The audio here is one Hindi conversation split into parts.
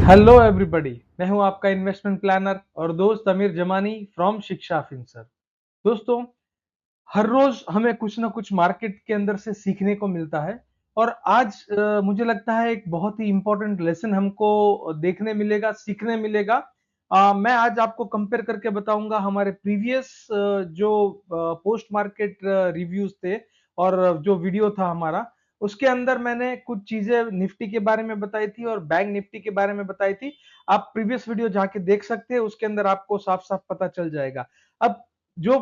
हेलो एवरीबॉडी, मैं हूं आपका इन्वेस्टमेंट प्लानर और दोस्त अमीर जमानी फ्रॉम शिक्षा फिनसर। दोस्तों, हर रोज हमें कुछ ना कुछ मार्केट के अंदर से सीखने को मिलता है और आज मुझे लगता है एक बहुत ही इंपॉर्टेंट लेसन हमको देखने मिलेगा, सीखने मिलेगा। मैं आज आपको कंपेयर करके बताऊंगा हमारे प्रीवियस जो पोस्ट मार्केट रिव्यूज थे और जो वीडियो था हमारा, उसके अंदर मैंने कुछ चीजें निफ्टी के बारे में बताई थी और बैंक निफ्टी के बारे में बताई थी। आप प्रीवियस वीडियो जाके देख सकते हैं, उसके अंदर आपको साफ साफ पता चल जाएगा। अब जो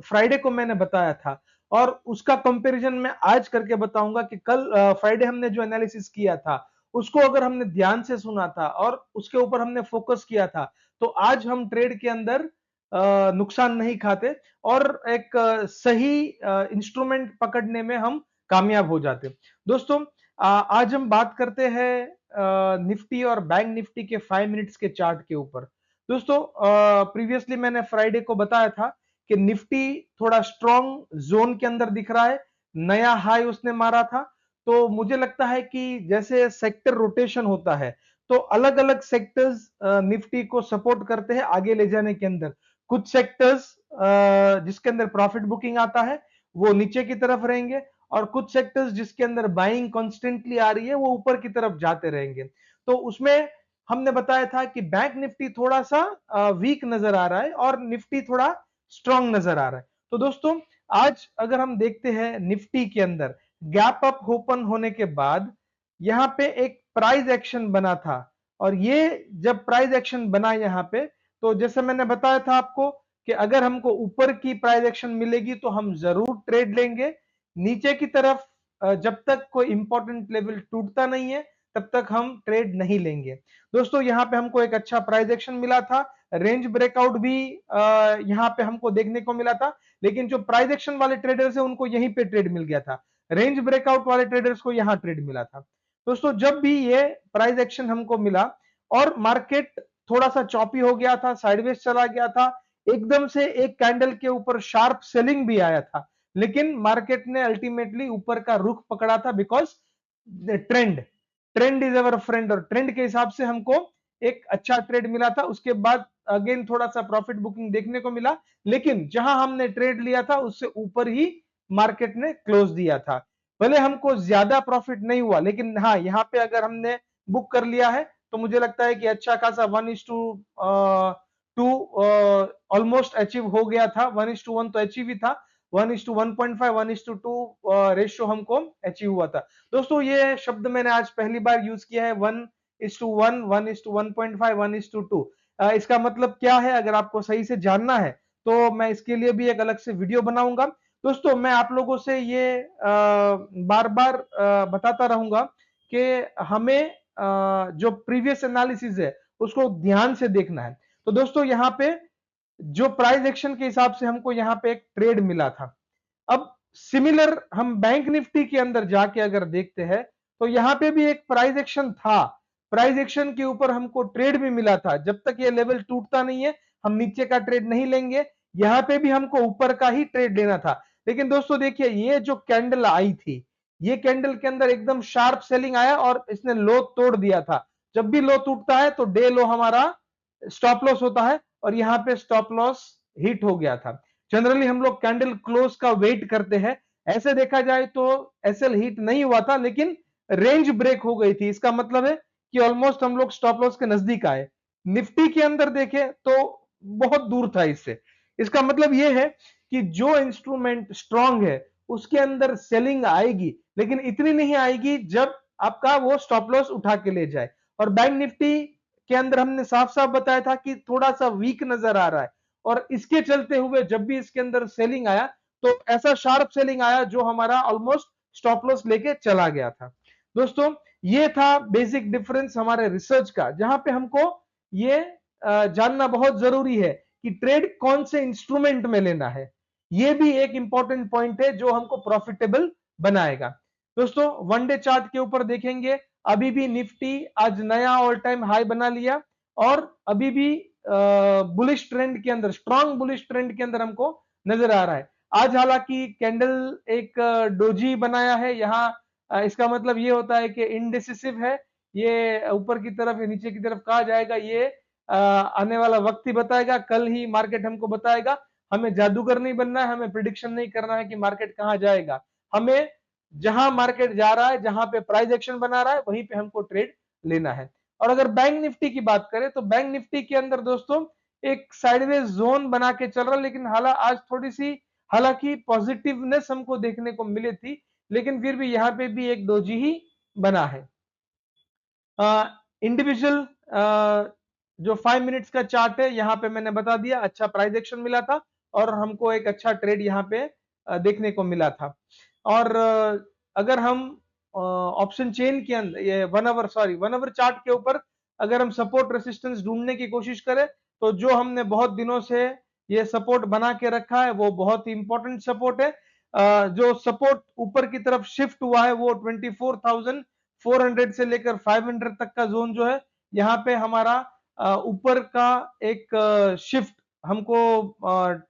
फ्राइडे को मैंने बताया था और उसका कंपैरिजन मैं आज करके बताऊंगा कि कल फ्राइडे हमने जो एनालिसिस किया था उसको अगर हमने ध्यान से सुना था और उसके ऊपर हमने फोकस किया था तो आज हम ट्रेड के अंदर नुकसान नहीं खाते और एक सही इंस्ट्रूमेंट पकड़ने में हम कामयाब हो जाते। दोस्तों, आज हम बात करते हैं निफ्टी और बैंक निफ्टी के 5 मिनट्स के चार्ट के ऊपर। दोस्तों, प्रीवियसली मैंने फ्राइडे को बताया था कि निफ्टी थोड़ा स्ट्रॉन्ग जोन के अंदर दिख रहा है, नया हाई उसने मारा था। तो मुझे लगता है कि जैसे सेक्टर रोटेशन होता है तो अलग अलग सेक्टर्स निफ्टी को सपोर्ट करते हैं आगे ले जाने के अंदर। कुछ सेक्टर्स जिसके अंदर प्रॉफिट बुकिंग आता है वो नीचे की तरफ रहेंगे और कुछ सेक्टर्स जिसके अंदर बाइंग कॉन्स्टेंटली आ रही है वो ऊपर की तरफ जाते रहेंगे। तो उसमें हमने बताया था कि बैंक निफ्टी थोड़ा सा वीक नजर आ रहा है और निफ्टी थोड़ा स्ट्रांग नजर आ रहा है। तो दोस्तों, आज अगर हम देखते हैं निफ्टी के अंदर गैप अप ओपन होने के बाद यहाँ पे एक प्राइस एक्शन बना था और ये जब प्राइस एक्शन बना यहाँ पे, तो जैसे मैंने बताया था आपको कि अगर हमको ऊपर की प्राइस एक्शन मिलेगी तो हम जरूर ट्रेड लेंगे। नीचे की तरफ जब तक कोई इंपॉर्टेंट लेवल टूटता नहीं है तब तक हम ट्रेड नहीं लेंगे। दोस्तों, यहाँ पे हमको एक अच्छा प्राइस एक्शन मिला था, रेंज ब्रेकआउट भी यहाँ पे हमको देखने को मिला था, लेकिन जो प्राइस एक्शन वाले ट्रेडर्स है उनको यहीं पे ट्रेड मिल गया था, रेंज ब्रेकआउट वाले ट्रेडर्स को यहाँ ट्रेड मिला था। दोस्तों, जब भी ये प्राइस एक्शन हमको मिला और मार्केट थोड़ा सा चॉपी हो गया था, साइडवेज चला गया था, एकदम से एक कैंडल के ऊपर शार्प सेलिंग भी आया था, लेकिन मार्केट ने अल्टीमेटली ऊपर का रुख पकड़ा था because trend trend is our friend और ट्रेंड के हिसाब से हमको एक अच्छा ट्रेड मिला था। उसके बाद अगेन थोड़ा सा प्रॉफिट बुकिंग देखने को मिला, लेकिन जहां हमने ट्रेड लिया था उससे ऊपर ही मार्केट ने क्लोज दिया था। भले हमको ज्यादा प्रॉफिट नहीं हुआ, लेकिन हाँ, यहाँ पे अगर हमने बुक कर लिया है तो मुझे लगता है कि अच्छा खासा 1:2 ऑलमोस्ट अचीव हो गया था। 1:1 तो अचीव ही था, 1:1.5 1:2 रेशियो हमको अचीव हुआ था। दोस्तों, ये शब्द मैंने आज पहली बार यूज किया है, 1:1 1:1.5 1:2। इसका मतलब क्या है अगर आपको सही से जानना है तो मैं इसके लिए भी एक अलग से वीडियो बनाऊंगा। दोस्तों, मैं आप लोगों से ये बार बार बताता रहूंगा कि हमें जो प्रीवियस एनालिसिस है उसको ध्यान से देखना है। तो दोस्तों, यहाँ पे जो प्राइस एक्शन के हिसाब से हमको यहाँ पे एक ट्रेड मिला था। अब सिमिलर हम बैंक निफ्टी के अंदर जाके अगर देखते हैं तो यहाँ पे भी एक प्राइस एक्शन था, प्राइस एक्शन के ऊपर हमको ट्रेड भी मिला था। जब तक ये लेवल टूटता नहीं है हम नीचे का ट्रेड नहीं लेंगे, यहाँ पे भी हमको ऊपर का ही ट्रेड लेना था। लेकिन दोस्तों देखिए, ये जो कैंडल आई थी, ये कैंडल के अंदर एकदम शार्प सेलिंग आया और इसने लो तोड़ दिया था। जब भी लो टूटता है तो डे लो हमारा स्टॉप लॉस होता है और यहाँ पे स्टॉप लॉस हिट हो गया था। जनरली हम लोग कैंडल क्लोज का वेट करते हैं, ऐसे देखा जाए तो एसएल हिट नहीं हुआ था लेकिन रेंज ब्रेक हो गई थी। इसका मतलब है कि ऑलमोस्ट हम लोग स्टॉप लॉस के नजदीक आए। निफ्टी के अंदर देखें तो बहुत दूर था इससे। इसका मतलब यह है कि जो इंस्ट्रूमेंट स्ट्रांग है उसके अंदर सेलिंग आएगी, लेकिन इतनी नहीं आएगी जब आपका वो स्टॉप लॉस उठा के ले जाए। और बैंक निफ्टी के अंदर हमने साफ साफ बताया था कि थोड़ा सा वीक नजर आ रहा है और इसके चलते हुए जब भी इसके अंदर सेलिंग आया तो ऐसा शार्प सेलिंग आया जो हमारा ऑलमोस्ट स्टॉप लॉस लेके चला गया था। दोस्तों, ये था बेसिक डिफरेंस हमारे रिसर्च का, जहां पे हमको ये जानना बहुत जरूरी है कि ट्रेड कौन से इंस्ट्रूमेंट में लेना है। ये भी एक इंपॉर्टेंट पॉइंट है जो हमको प्रॉफिटेबल बनाएगा। दोस्तों, वन डे चार्ट के ऊपर देखेंगे, अभी भी निफ्टी आज नया ऑल टाइम हाई बना लिया और अभी भी बुलिश ट्रेंड के अंदर, स्ट्रॉन्ग बुलिश ट्रेंड के अंदर हमको नजर आ रहा है। आज हालांकि कैंडल एक डोजी बनाया है यहाँ, इसका मतलब ये होता है कि इनडिसिसिव है, ये ऊपर की तरफ या नीचे की तरफ कहाँ जाएगा, ये आने वाला वक्त ही बताएगा, कल ही मार्केट हमको बताएगा। हमें जादूगर नहीं बनना है, हमें प्रिडिक्शन नहीं करना है कि मार्केट कहाँ जाएगा। हमें जहां मार्केट जा रहा है, जहां पे प्राइस एक्शन बना रहा है, वहीं पे हमको ट्रेड लेना है। और अगर बैंक निफ्टी की बात करें तो बैंक निफ्टी के अंदर दोस्तों एक साइडवेज जोन बना के चल रहा है, लेकिन आज थोड़ी सी हालांकि पॉजिटिवनेस हमको देखने को मिली थी, लेकिन फिर भी यहाँ पे भी एक डोजी ही बना है। इंडिविजुअल जो 5 मिनट्स का चार्ट है, यहाँ पे मैंने बता दिया, अच्छा प्राइस एक्शन मिला था और हमको एक अच्छा ट्रेड यहाँ पे देखने को मिला था। और अगर हम ऑप्शन चेन के अंदर ये 1 आवर चार्ट के ऊपर अगर हम सपोर्ट रेसिस्टेंस ढूंढने की कोशिश करें, तो जो हमने बहुत दिनों से ये सपोर्ट बना के रखा है वो बहुत ही इंपॉर्टेंट सपोर्ट है। जो सपोर्ट ऊपर की तरफ शिफ्ट हुआ है वो 24,400 से लेकर 500 तक का जोन जो है, यहाँ पे हमारा ऊपर का एक शिफ्ट हमको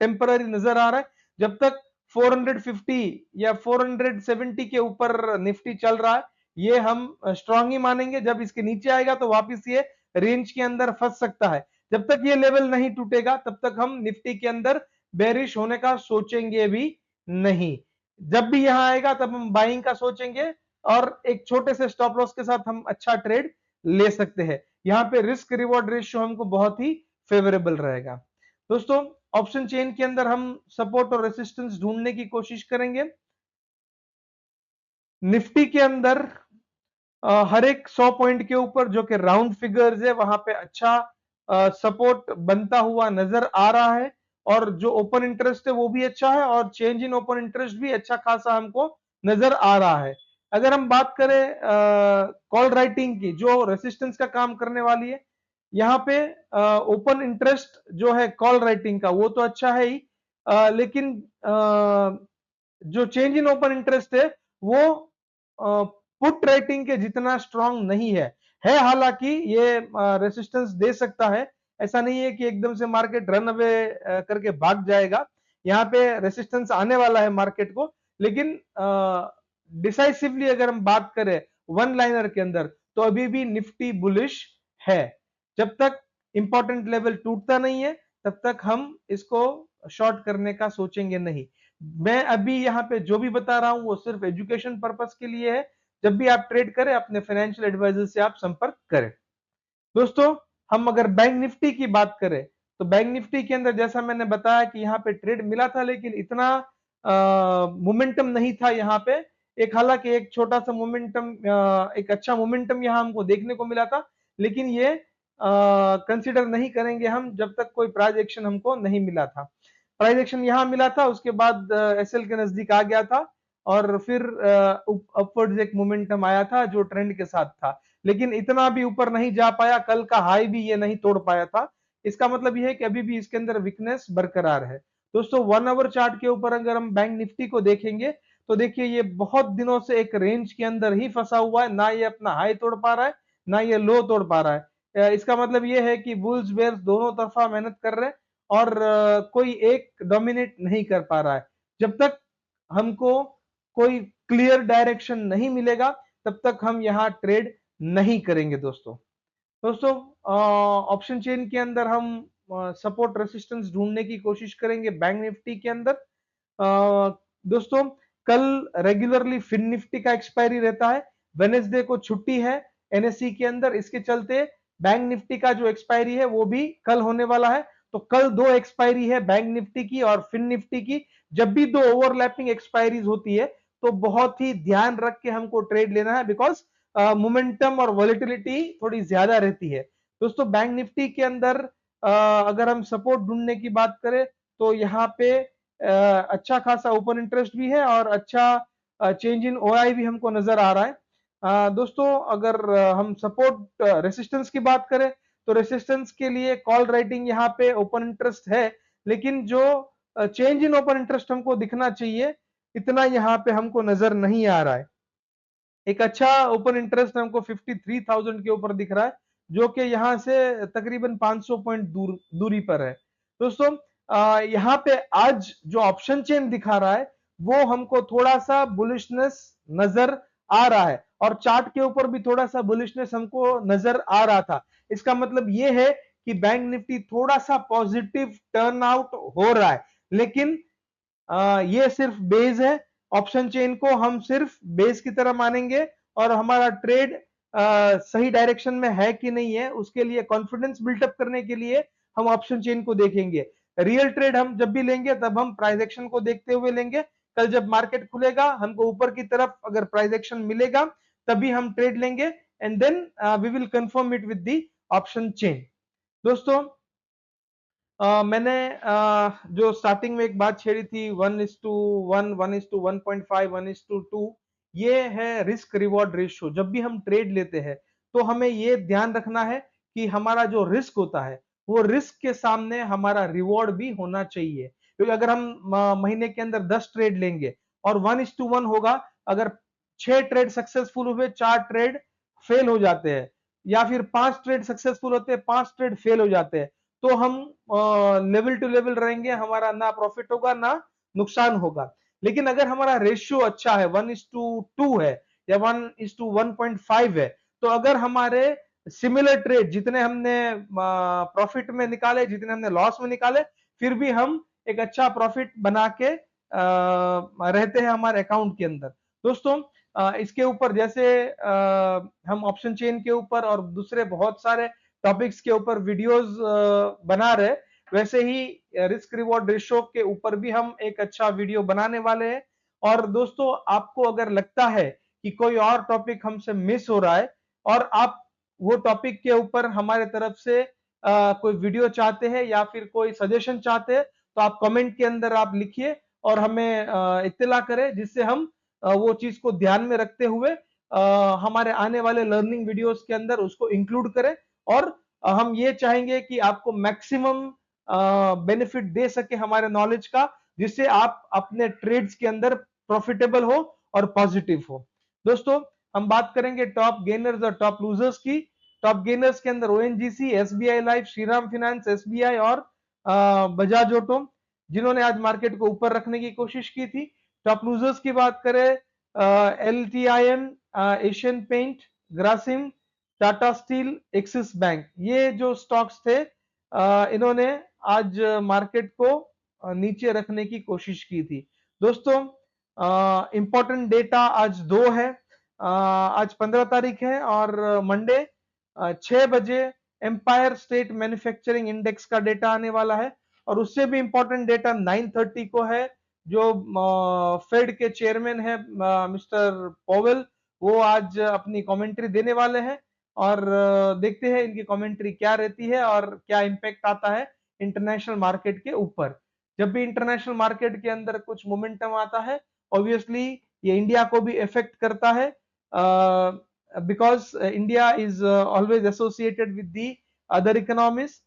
टेम्पररी नजर आ रहा है। जब तक 450 या 470 के ऊपर निफ्टी चल रहा है, ये हम स्ट्रांग ही मानेंगे। जब इसके नीचे आएगा तो वापस ये रेंज के अंदर फंस सकता है। जब तक ये लेवल नहीं टूटेगा तब तक हम निफ्टी के अंदर बेरिश होने का सोचेंगे भी नहीं। जब भी यहां आएगा तब हम बाइंग का सोचेंगे और एक छोटे से स्टॉप लॉस के साथ हम अच्छा ट्रेड ले सकते हैं। यहाँ पे रिस्क रिवॉर्ड रेशियो हमको बहुत ही फेवरेबल रहेगा। दोस्तों ऑप्शन चेन के अंदर हम सपोर्ट और रेसिस्टेंस ढूंढने की कोशिश करेंगे। निफ्टी के अंदर हर एक 100 पॉइंट के ऊपर जो कि राउंड फिगर्स है, वहां पे अच्छा सपोर्ट बनता हुआ नजर आ रहा है। और जो ओपन इंटरेस्ट है वो भी अच्छा है और चेंज इन ओपन इंटरेस्ट भी अच्छा खासा हमको नजर आ रहा है। अगर हम बात करें कॉल राइटिंग की जो रेसिस्टेंस का काम करने वाली है, यहाँ पे ओपन इंटरेस्ट जो है कॉल राइटिंग का वो तो अच्छा है ही, लेकिन जो चेंज इन ओपन इंटरेस्ट है वो पुट राइटिंग के जितना स्ट्रांग नहीं है हालांकि ये रेसिस्टेंस दे सकता है। ऐसा नहीं है कि एकदम से मार्केट रन अवे करके भाग जाएगा। यहाँ पे रेसिस्टेंस आने वाला है मार्केट को, लेकिन डिसाइसिवली अगर हम बात करें वन लाइनर के अंदर तो अभी भी निफ्टी बुलिश है। जब तक इंपॉर्टेंट लेवल टूटता नहीं है तब तक हम इसको शॉर्ट करने का सोचेंगे नहीं। मैं अभी यहाँ पे जो भी बता रहा हूं वो सिर्फ एजुकेशन पर्पस के लिए है। जब भी आप ट्रेड करें अपने फाइनेंशियल एडवाइजर से आप संपर्क करें। दोस्तों हम अगर बैंक निफ्टी की बात करें तो बैंक निफ्टी के अंदर जैसा मैंने बताया कि यहाँ पे ट्रेड मिला था, लेकिन इतना मोमेंटम नहीं था यहाँ पे। एक हालांकि एक छोटा सा मोमेंटम, एक अच्छा मोमेंटम यहाँ हमको देखने को मिला था, लेकिन ये कंसिडर नहीं करेंगे हम जब तक कोई प्राइस एक्शन हमको नहीं मिला था। प्राइस एक्शन यहाँ मिला था, उसके बाद एसएल के नजदीक आ गया था और फिर अपवर्ड्स एक मोमेंटम आया था जो ट्रेंड के साथ था, लेकिन इतना भी ऊपर नहीं जा पाया। कल का हाई भी ये नहीं तोड़ पाया था। इसका मतलब ये है कि अभी भी इसके अंदर वीकनेस बरकरार है। दोस्तों 1 आवर चार्ट के ऊपर अगर हम बैंक निफ्टी को देखेंगे तो देखिए ये बहुत दिनों से एक रेंज के अंदर ही फंसा हुआ है, ना ये अपना हाई तोड़ पा रहा है ना ये लो तोड़ पा रहा है। इसका मतलब ये है कि बुल्स बेयर्स दोनों तरफा मेहनत कर रहे हैं और कोई एक डोमिनेट नहीं कर पा रहा है। जब तक हमको कोई क्लियर डायरेक्शन नहीं मिलेगा तब तक हम यहाँ ट्रेड नहीं करेंगे। दोस्तों ऑप्शन चेन के अंदर हम सपोर्ट रेसिस्टेंस ढूंढने की कोशिश करेंगे बैंक निफ्टी के अंदर। दोस्तों कल रेगुलरली फिन निफ्टी का एक्सपायरी रहता है, वेनेसडे को छुट्टी है एनएससी के अंदर, इसके चलते बैंक निफ्टी का जो एक्सपायरी है वो भी कल होने वाला है। तो कल दो एक्सपायरी है बैंक निफ्टी की और फिन निफ्टी की। जब भी दो ओवरलैपिंग एक्सपायरीज होती है तो बहुत ही ध्यान रख के हमको ट्रेड लेना है, बिकॉज मोमेंटम और वॉलेटिलिटी थोड़ी ज्यादा रहती है। दोस्तों बैंक निफ्टी के अंदर अगर हम सपोर्ट ढूंढने की बात करें तो यहाँ पे अच्छा खासा ओपन इंटरेस्ट भी है और अच्छा चेंज इन ओआई भी हमको नजर आ रहा है। दोस्तों अगर हम सपोर्ट रेसिस्टेंस की बात करें तो रेसिस्टेंस के लिए कॉल राइटिंग यहाँ पे ओपन इंटरेस्ट है, लेकिन जो चेंज इन ओपन इंटरेस्ट हमको दिखना चाहिए इतना यहाँ पे हमको नजर नहीं आ रहा है। एक अच्छा ओपन इंटरेस्ट हमको 53,000 के ऊपर दिख रहा है, जो कि यहां से तकरीबन 500 पॉइंट दूरी पर है। दोस्तों यहाँ पे आज जो ऑप्शन चेन दिखा रहा है वो हमको थोड़ा सा बुलिशनेस नजर आ रहा है और चार्ट के ऊपर भी थोड़ा सा बुलिशनेस हमको नजर आ रहा था। इसका मतलब ये है कि बैंक निफ्टी थोड़ा सा पॉजिटिव टर्न आउट हो रहा है, लेकिन ये सिर्फ बेस है। ऑप्शन चेन को हम सिर्फ बेस की तरह मानेंगे और हमारा ट्रेड सही डायरेक्शन में है कि नहीं है, उसके लिए कॉन्फिडेंस बिल्टअप करने के लिए हम ऑप्शन चेन को देखेंगे। रियल ट्रेड हम जब भी लेंगे तब हम प्राइस एक्शन को देखते हुए लेंगे। कल जब मार्केट खुलेगा हमको ऊपर की तरफ अगर प्राइस एक्शन मिलेगा तभी हम ट्रेड लेंगे, and then we will confirm it with the option chain. दोस्तों, मैंने जो स्टार्टिंग में एक बात छेड़ी थी 1:1, 1:1.5, 1:2, ये है रिस्क रिवॉर्ड रेशियो। जब भी हम ट्रेड लेते हैं तो हमें ये ध्यान रखना है कि हमारा जो रिस्क होता है वो रिस्क के सामने हमारा रिवॉर्ड भी होना चाहिए। क्योंकि अगर हम महीने के अंदर 10 ट्रेड लेंगे और 1:1 होगा, अगर 6 ट्रेड सक्सेसफुल हुए, 4 ट्रेड फेल हो जाते हैं, या फिर 5 ट्रेड सक्सेसफुल होते हैं, 5 ट्रेड फेल हो जाते हैं, तो हम लेवल टू लेवल रहेंगे, हमारा ना प्रॉफिट होगा ना नुकसान होगा। लेकिन अगर हमारा रेशियो अच्छा है, 1:2 है या 1:1.5 है, तो अगर हमारे सिमिलर ट्रेड जितने हमने प्रॉफिट में निकाले, जितने हमने लॉस में निकाले, फिर भी हम एक अच्छा प्रॉफिट बना के रहते हैं हमारे अकाउंट के अंदर। दोस्तों, इसके ऊपर जैसे हम ऑप्शन चेन के ऊपर और दूसरे बहुत सारे टॉपिक्स के ऊपर वीडियोस बना रहे, वैसे ही रिस्क रिवॉर्ड रेशियो के ऊपर भी हम एक अच्छा वीडियो बनाने वाले हैं। और दोस्तों, आपको अगर लगता है कि कोई और टॉपिक हमसे मिस हो रहा है और आप वो टॉपिक के ऊपर हमारे तरफ से कोई वीडियो चाहते हैं या फिर कोई सजेशन चाहते हैं, तो आप कमेंट के अंदर आप लिखिए और हमें इत्तला करें, जिससे हम वो चीज को ध्यान में रखते हुए हमारे आने वाले लर्निंग वीडियोस के अंदर उसको इंक्लूड करें। और हम ये चाहेंगे कि आपको मैक्सिमम बेनिफिट दे सके हमारे नॉलेज का, जिससे आप अपने ट्रेड्स के अंदर प्रॉफिटेबल हो और पॉजिटिव हो। दोस्तों, हम बात करेंगे टॉप गेनर्स और टॉप लूजर्स की। टॉप गेनर्स के अंदर ONGC, SBI life, Shriram finance, SBI और बजाज ऑटो, जिन्होंने आज मार्केट को ऊपर रखने की कोशिश की थी। टॉप लूजर्स की बात करें, LTIM, Asian Paint, Grasim, Tata Steel, Axis Bank, ये जो स्टॉक्स थे इन्होंने आज मार्केट को नीचे रखने की कोशिश की थी। दोस्तों, इंपॉर्टेंट डेटा आज दो है। आज 15 तारीख है और मंडे 6 बजे एम्पायर स्टेट मैन्युफैक्चरिंग इंडेक्स का डेटा आने वाला है, और उससे भी इंपॉर्टेंट डेटा 9:30 को है। जो फेड के चेयरमैन है मिस्टर पॉवेल, वो आज अपनी कमेंट्री देने वाले हैं, और देखते हैं इनकी कमेंट्री क्या रहती है और क्या इंपैक्ट आता है इंटरनेशनल मार्केट के ऊपर। जब भी इंटरनेशनल मार्केट के अंदर कुछ मोमेंटम आता है, ऑब्वियसली ये इंडिया को भी इफेक्ट करता है, because India is always associated with the other economies.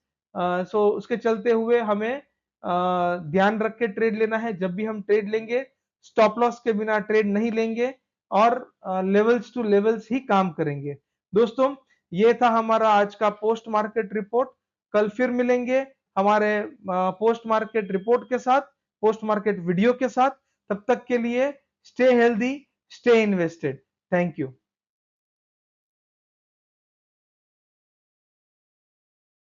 So उसके चलते हुए हमें ध्यान रख के ट्रेड लेना है। जब भी हम ट्रेड लेंगे, स्टॉप लॉस के बिना ट्रेड नहीं लेंगे और लेवल्स टू लेवल्स ही काम करेंगे। दोस्तों, ये था हमारा आज का पोस्ट मार्केट रिपोर्ट। कल फिर मिलेंगे हमारे पोस्ट मार्केट रिपोर्ट के साथ, पोस्ट मार्केट वीडियो के साथ। तब तक के लिए stay healthy, stay invested. Thank you.